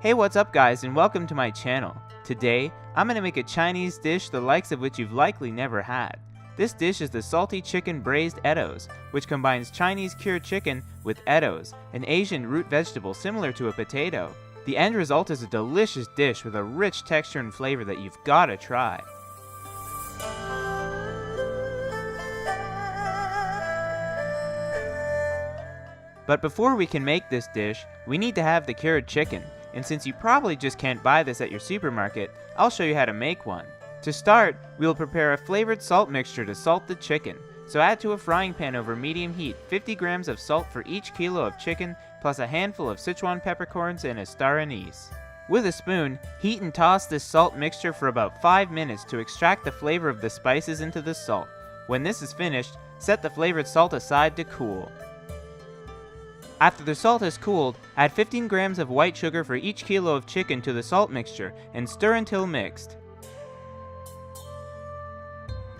Hey, what's up guys, and welcome to my channel. Today, I'm going to make a Chinese dish the likes of which you've likely never had. This dish is the Salty Chicken Braised Eddoes, which combines Chinese cured chicken with eddoes, an Asian root vegetable similar to a potato. The end result is a delicious dish with a rich texture and flavor that you've got to try. But before we can make this dish, we need to have the cured chicken. And since you probably just can't buy this at your supermarket, I'll show you how to make one. To start, we will prepare a flavored salt mixture to salt the chicken. So add to a frying pan over medium heat 50 grams of salt for each kilo of chicken, plus a handful of Sichuan peppercorns and a star anise. With a spoon, heat and toss this salt mixture for about 5 minutes to extract the flavor of the spices into the salt. When this is finished, set the flavored salt aside to cool. After the salt has cooled, add 15 grams of white sugar for each kilo of chicken to the salt mixture and stir until mixed.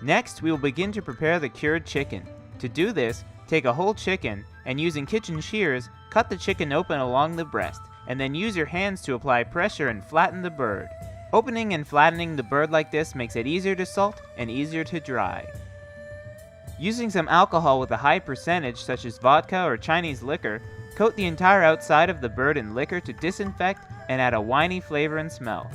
Next, we will begin to prepare the cured chicken. To do this, take a whole chicken and using kitchen shears, cut the chicken open along the breast, and then use your hands to apply pressure and flatten the bird. Opening and flattening the bird like this makes it easier to salt and easier to dry. Using some alcohol with a high percentage such as vodka or Chinese liquor, coat the entire outside of the bird in liquor to disinfect and add a winey flavor and smell.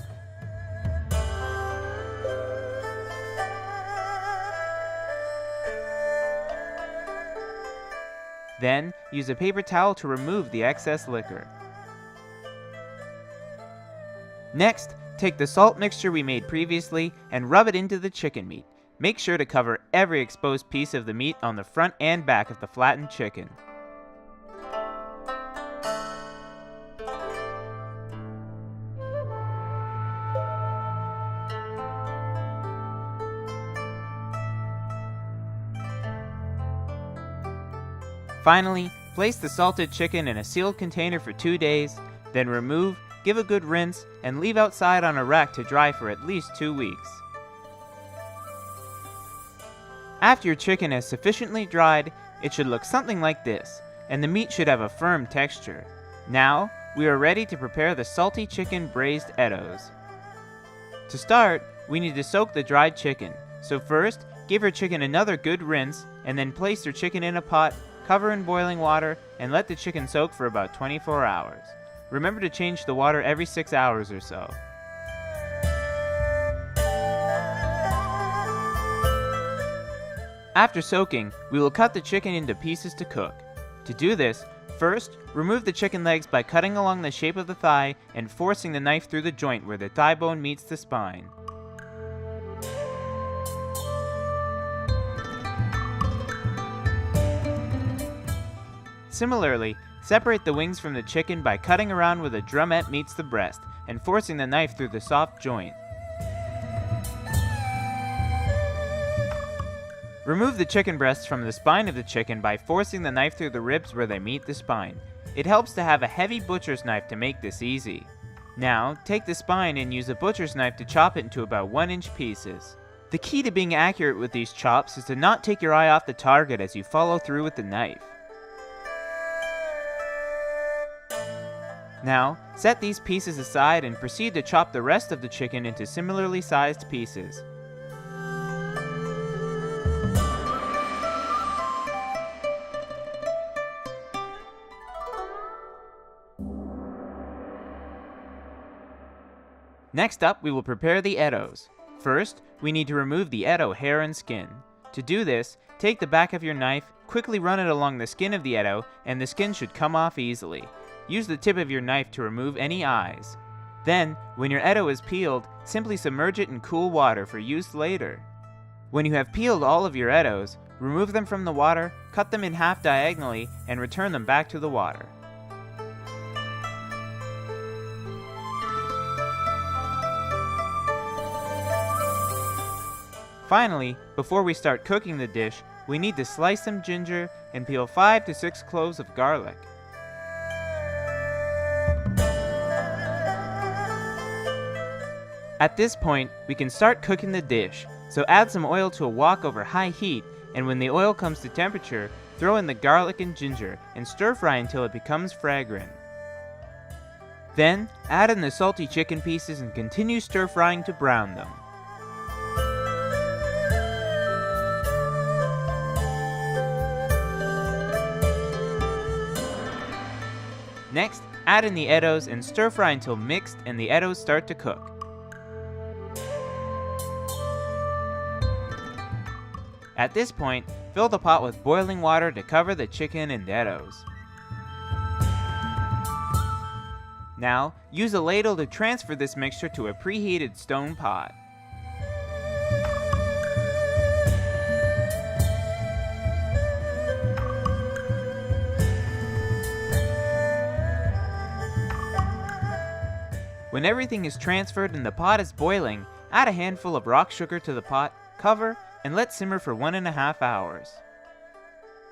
Then, use a paper towel to remove the excess liquor. Next, take the salt mixture we made previously and rub it into the chicken meat. Make sure to cover every exposed piece of the meat on the front and back of the flattened chicken. Finally, place the salted chicken in a sealed container for 2 days, then remove, give a good rinse, and leave outside on a rack to dry for at least 2 weeks. After your chicken has sufficiently dried, it should look something like this, and the meat should have a firm texture. Now, we are ready to prepare the Salty Chicken Braised Eddoes. To start, we need to soak the dried chicken. So first, give your chicken another good rinse, and then place your chicken in a pot, cover in boiling water, and let the chicken soak for about 24 hours. Remember to change the water every 6 hours or so. After soaking, we will cut the chicken into pieces to cook. To do this, first, remove the chicken legs by cutting along the shape of the thigh and forcing the knife through the joint where the thigh bone meets the spine. Similarly, separate the wings from the chicken by cutting around where the drumette meets the breast and forcing the knife through the soft joint. Remove the chicken breasts from the spine of the chicken by forcing the knife through the ribs where they meet the spine. It helps to have a heavy butcher's knife to make this easy. Now, take the spine and use a butcher's knife to chop it into about 1-inch pieces. The key to being accurate with these chops is to not take your eye off the target as you follow through with the knife. Now, set these pieces aside and proceed to chop the rest of the chicken into similarly sized pieces. Next up, we will prepare the eddoes. First, we need to remove the eddoe hair and skin. To do this, take the back of your knife, quickly run it along the skin of the eddoe, and the skin should come off easily. Use the tip of your knife to remove any eyes. Then, when your eddoe is peeled, simply submerge it in cool water for use later. When you have peeled all of your eddoes, remove them from the water, cut them in half diagonally, and return them back to the water. Finally, before we start cooking the dish, we need to slice some ginger and peel 5 to 6 cloves of garlic. At this point, we can start cooking the dish, so add some oil to a wok over high heat, and when the oil comes to temperature, throw in the garlic and ginger and stir fry until it becomes fragrant. Then, add in the salty chicken pieces and continue stir-frying to brown them. Next, add in the eddoes and stir-fry until mixed and the eddoes start to cook. At this point, fill the pot with boiling water to cover the chicken and eddoes. Now, use a ladle to transfer this mixture to a preheated stone pot. When everything is transferred and the pot is boiling, add a handful of rock sugar to the pot, cover, and let simmer for 1.5 hours.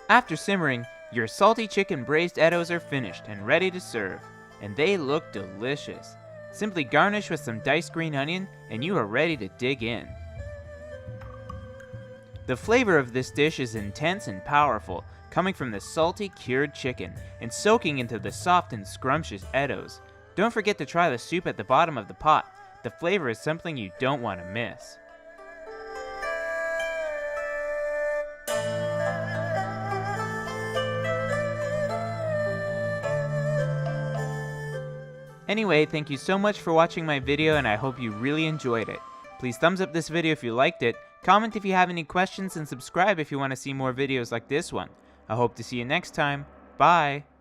After simmering, your salty chicken braised eddoes are finished and ready to serve, and they look delicious. Simply garnish with some diced green onion and you are ready to dig in. The flavor of this dish is intense and powerful, coming from the salty cured chicken and soaking into the soft and scrumptious eddoes. Don't forget to try the soup at the bottom of the pot. The flavor is something you don't want to miss. Anyway, thank you so much for watching my video and I hope you really enjoyed it. Please thumbs up this video if you liked it, comment if you have any questions, and subscribe if you want to see more videos like this one. I hope to see you next time. Bye!